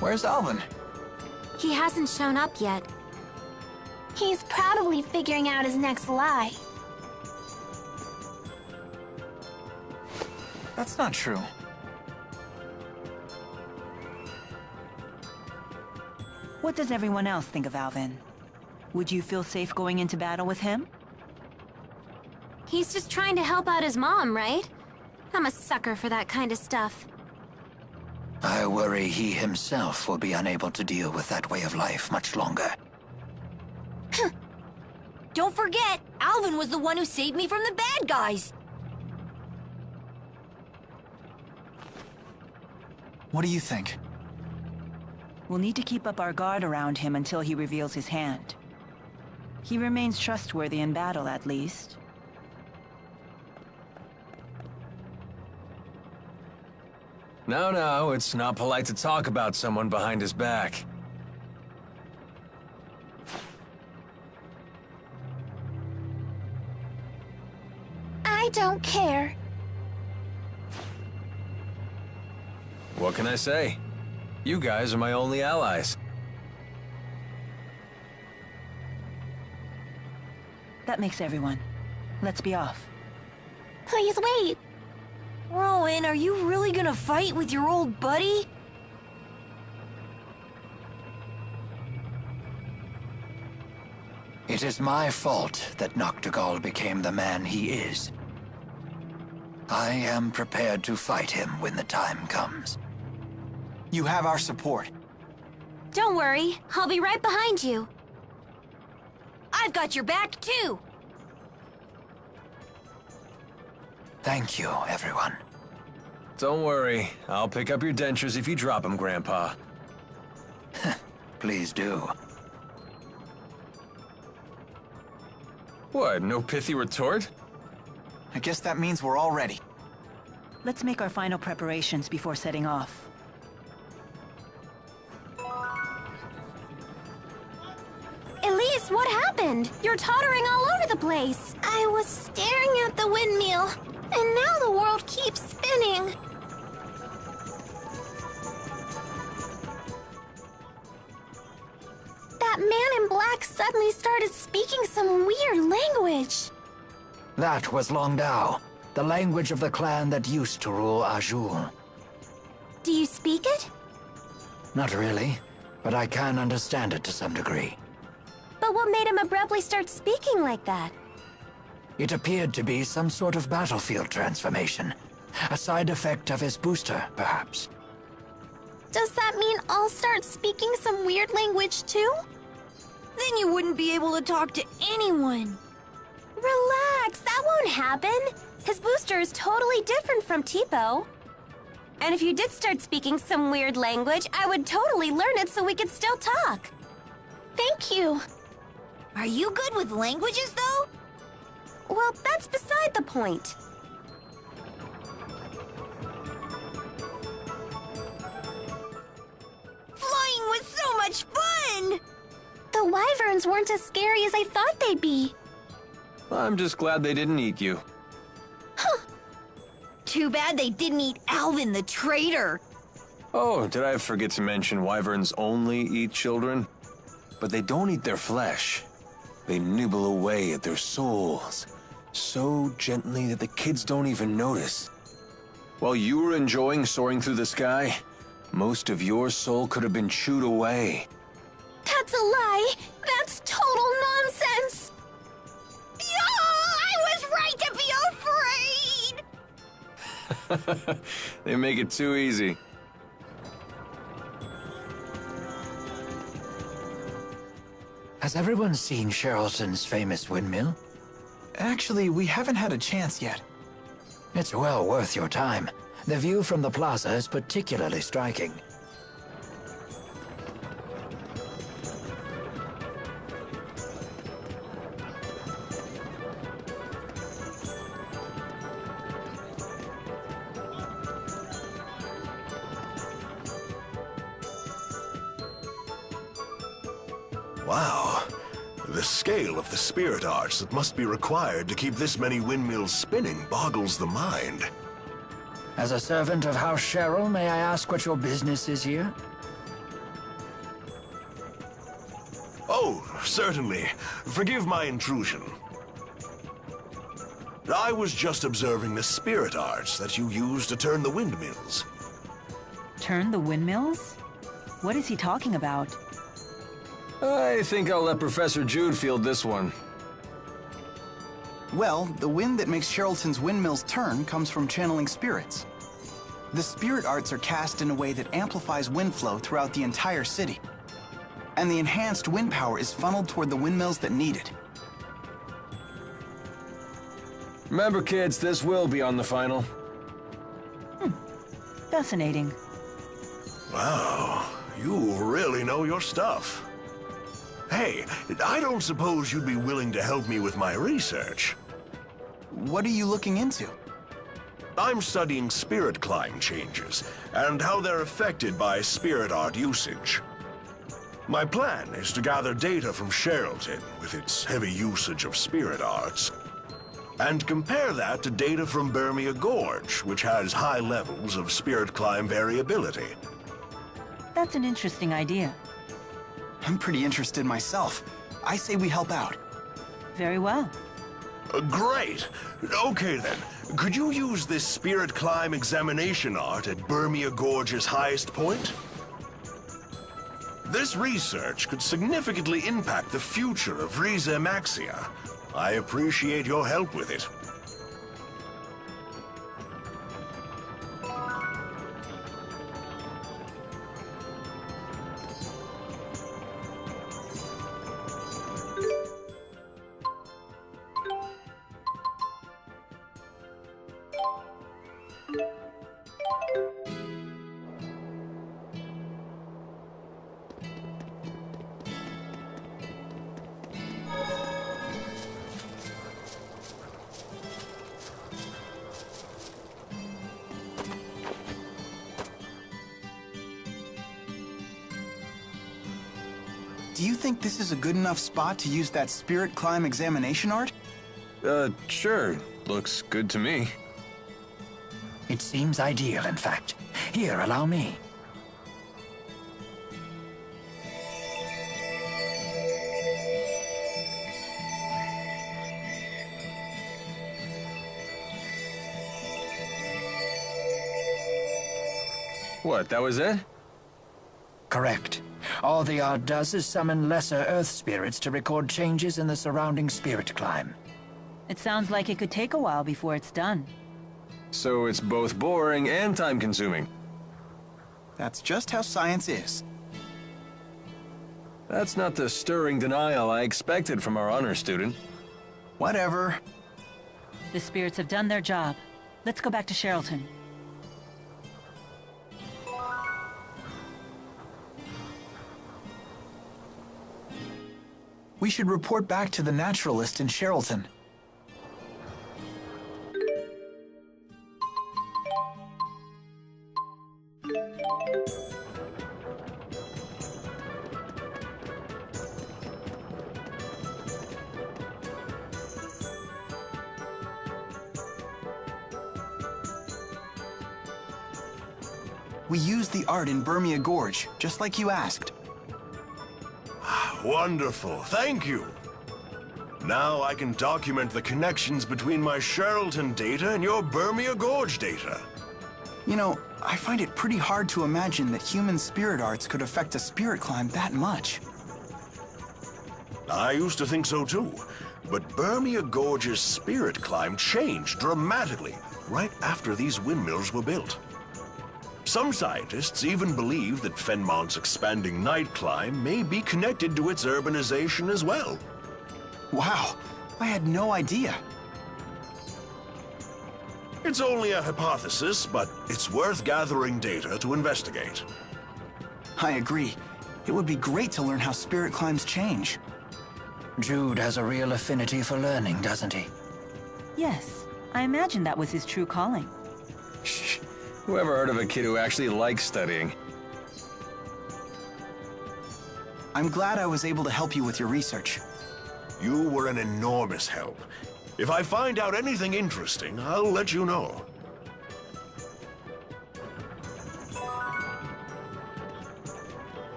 Where's Alvin? He hasn't shown up yet. He's probably figuring out his next lie. That's not true. What does everyone else think of Alvin? Would you feel safe going into battle with him? He's just trying to help out his mom, right? I'm a sucker for that kind of stuff. I worry he himself will be unable to deal with that way of life much longer. Don't forget, Alvin was the one who saved me from the bad guys. What do you think? We'll need to keep up our guard around him until he reveals his hand. He remains trustworthy in battle, at least. No, it's not polite to talk about someone behind his back. I don't care. What can I say? You guys are my only allies. That makes everyone. Let's be off. Please wait. Rowan, are you really gonna fight with your old buddy? It is my fault that Noctigal became the man he is. I am prepared to fight him when the time comes. You have our support. Don't worry, I'll be right behind you. I've got your back, too. Thank you, everyone. Don't worry, I'll pick up your dentures if you drop them, Grandpa. Please do. What, no pithy retort? I guess that means we're all ready. Let's make our final preparations before setting off. Elise, what happened? You're tottering all over the place. I was staring at the windmill, and now the world keeps spinning. That man in black suddenly started speaking some weird language. That was Longdao, the language of the clan that used to rule Azul. Do you speak it? Not really, but I can understand it to some degree. But what made him abruptly start speaking like that? It appeared to be some sort of battlefield transformation. A side effect of his booster, perhaps. Does that mean I'll start speaking some weird language too? Then you wouldn't be able to talk to anyone. Relax, that won't happen. His booster is totally different from Tipo. And if you did start speaking some weird language, I would totally learn it so we could still talk. Thank you. Are you good with languages, though? Well, that's beside the point. Flying was so much fun! The wyverns weren't as scary as I thought they'd be. I'm just glad they didn't eat you. Too bad they didn't eat Alvin the traitor. Oh, did I forget to mention wyverns only eat children? But they don't eat their flesh. They nibble away at their souls, so gently that the kids don't even notice. While you were enjoying soaring through the sky, most of your soul could have been chewed away. That's a lie. That's total nonsense. I was right to be afraid! They make it too easy. Has everyone seen Sharilton's famous windmill? Actually, we haven't had a chance yet. It's well worth your time. The view from the plaza is particularly striking. Wow. The scale of the spirit arts that must be required to keep this many windmills spinning boggles the mind. As a servant of House Cheryl, may I ask what your business is here? certainly. Forgive my intrusion. I was just observing the spirit arts that you use to turn the windmills. Turn the windmills? What is he talking about? I think I'll let Professor Jude field this one. Well, the wind that makes Sharilton's windmills turn comes from channeling spirits. The spirit arts are cast in a way that amplifies wind flow throughout the entire city. And the enhanced wind power is funneled toward the windmills that need it. Remember, kids, this will be on the final. Fascinating. Wow, you really know your stuff. Hey, I don't suppose you'd be willing to help me with my research. What are you looking into? I'm studying spirit climb changes and how they're affected by spirit art usage. My plan is to gather data from Sharilton with its heavy usage of spirit arts, and compare that to data from Burmia Gorge, which has high levels of spirit climb variability. That's an interesting idea. I'm pretty interested myself. I say we help out. Very well. Great! Okay then, could you use this spirit climb examination art at Burmia Gorge's highest point? This research could significantly impact the future of Riza Maxia. I appreciate your help with it. Do you think this is a good enough spot to use that spirit climb examination art? Sure. Looks good to me. It seems ideal, in fact. Here, allow me. What, that was it? Correct. All the art does is summon lesser Earth spirits to record changes in the surrounding spirit climb. It sounds like it could take a while before it's done. So it's both boring and time-consuming. That's just how science is. That's not the stirring denial I expected from our honor student. Whatever. The spirits have done their job. Let's go back to Sharilton. We should report back to the naturalist in Sharilton. We used the art in Burmia Gorge, just like you asked. Wonderful, thank you. Now I can document the connections between my Sharilton data and your Burmia Gorge data. You know, I find it pretty hard to imagine that human spirit arts could affect a spirit climb that much. I used to think so too, but Burmia Gorge's spirit climb changed dramatically right after these windmills were built. Some scientists even believe that Fennmont's expanding night climb may be connected to its urbanization as well. Wow, I had no idea. It's only a hypothesis, but it's worth gathering data to investigate. I agree. It would be great to learn how spirit climbs change. Jude has a real affinity for learning, doesn't he? Yes, I imagine that was his true calling. Shh. Whoever heard of a kid who actually likes studying? I'm glad I was able to help you with your research. You were an enormous help. If I find out anything interesting, I'll let you know.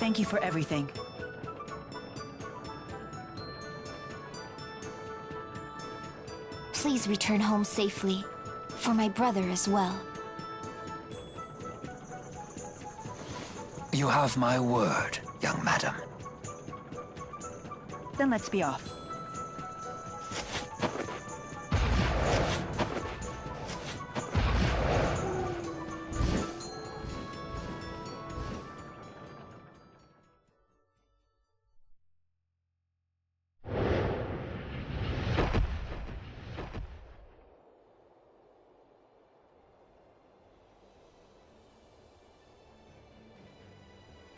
Thank you for everything. Please return home safely. For my brother as well. You have my word, young madam. Then let's be off.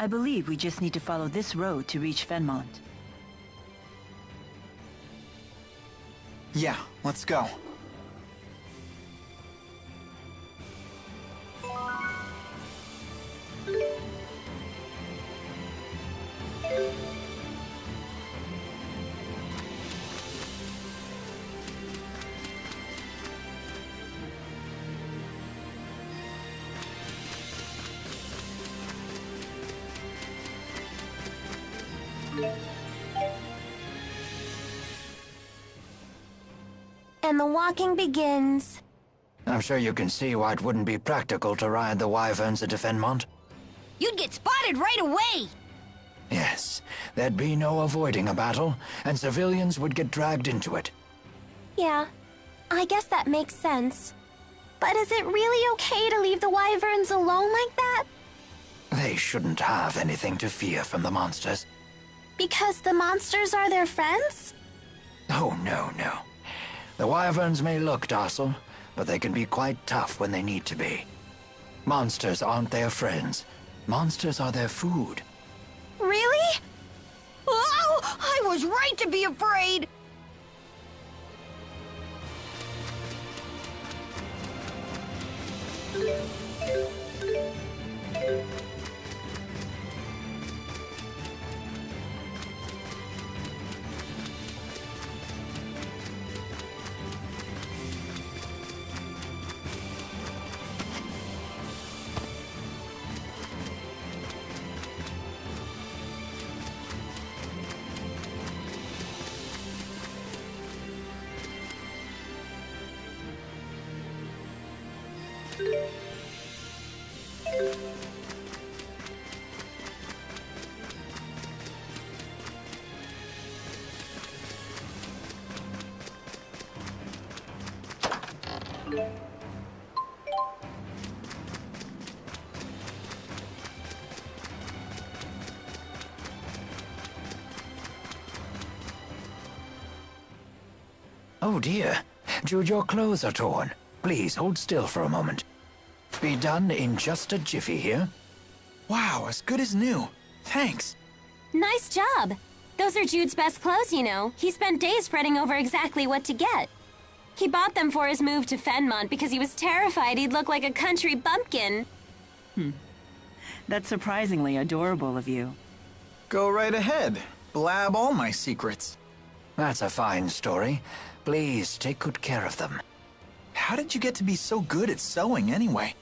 I believe we just need to follow this road to reach Fennmont. Yeah, let's go. And the walking begins. I'm sure you can see why it wouldn't be practical to ride the wyverns into Fennmont. You'd get spotted right away! Yes, there'd be no avoiding a battle, and civilians would get dragged into it. Yeah, I guess that makes sense. But is it really okay to leave the wyverns alone like that? They shouldn't have anything to fear from the monsters. Because the monsters are their friends? Oh, no. The wyverns may look docile, but they can be quite tough when they need to be. Monsters aren't their friends. Monsters are their food. Really? Oh, I was right to be afraid! Oh dear, Jude, your clothes are torn. Please hold still for a moment. Be done in just a jiffy here. Wow, as good as new. Thanks. Nice job. Those are Jude's best clothes, you know. He spent days fretting over exactly what to get. He bought them for his move to Fennmont because he was terrified he'd look like a country bumpkin. That's surprisingly adorable of you. Go right ahead. Blab all my secrets. That's a fine story. Please take good care of them. How did you get to be so good at sewing anyway?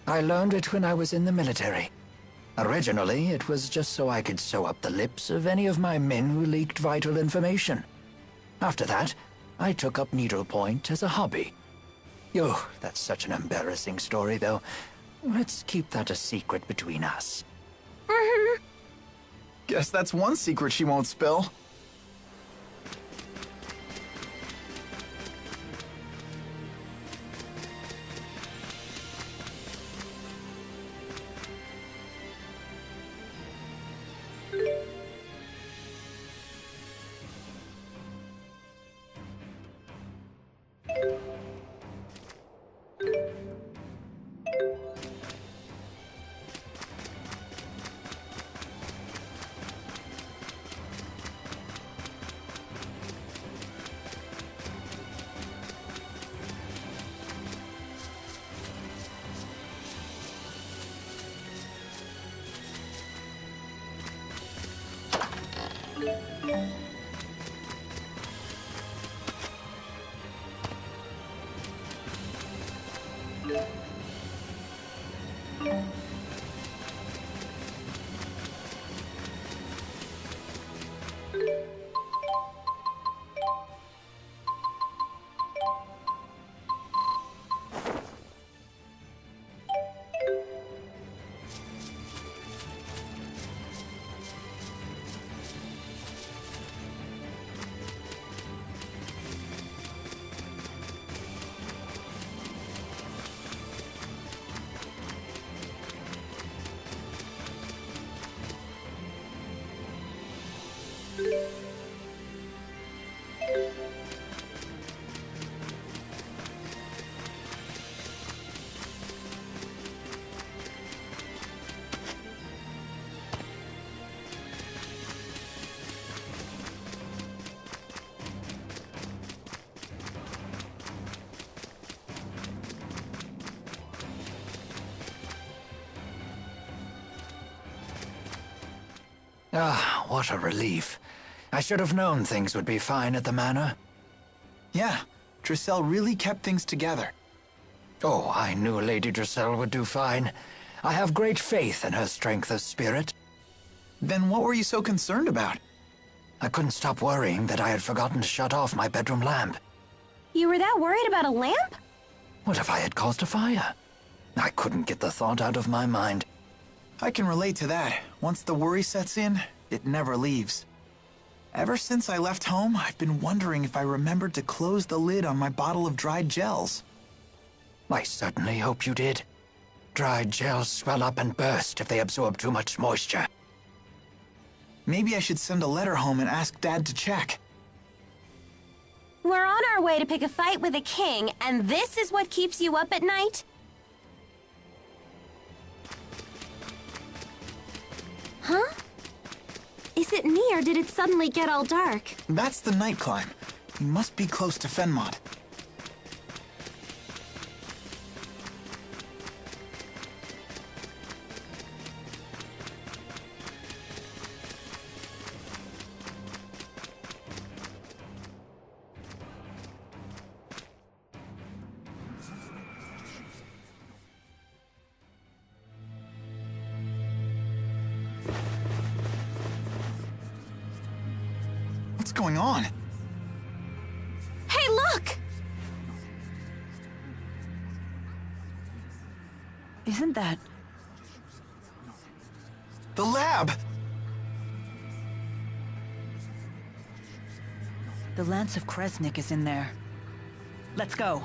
I learned it when I was in the military. Originally, it was just so I could sew up the lips of any of my men who leaked vital information. After that, I took up needlepoint as a hobby. Oh, that's such an embarrassing story, though. Let's keep that a secret between us. Guess that's one secret she won't spill. Ah, what a relief. I should have known things would be fine at the manor. Yeah, Drissel really kept things together. Oh, I knew Lady Drissel would do fine. I have great faith in her strength of spirit. Then what were you so concerned about? I couldn't stop worrying that I had forgotten to shut off my bedroom lamp. You were that worried about a lamp? What if I had caused a fire? I couldn't get the thought out of my mind. I can relate to that. Once the worry sets in, it never leaves. Ever since I left home, I've been wondering if I remembered to close the lid on my bottle of dried gels. I certainly hope you did. Dried gels swell up and burst if they absorb too much moisture. Maybe I should send a letter home and ask Dad to check. We're on our way to pick a fight with a king, and this is what keeps you up at night? Huh? Is it me, or did it suddenly get all dark? That's the night climb. We must be close to Fennmont. What's going on? Hey, look! Isn't that... The lab! The Lance of Kresnik is in there. Let's go.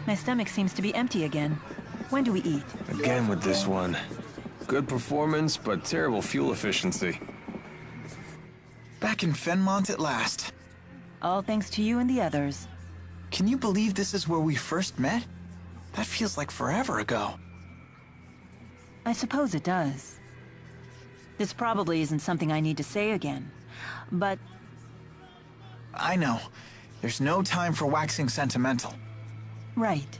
My stomach seems to be empty again. When do we eat? Again with this one. Good performance, but terrible fuel efficiency. Back in Fennmont at last. All thanks to you and the others. Can you believe this is where we first met? That feels like forever ago. I suppose it does. This probably isn't something I need to say again, but... I know. There's no time for waxing sentimental. Right.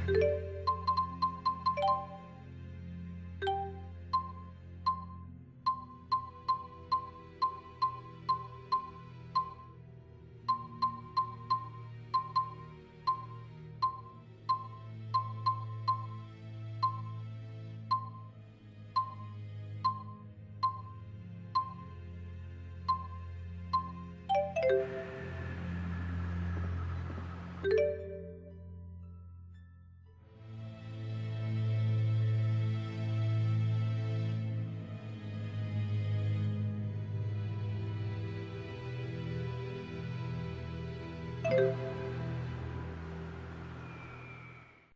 you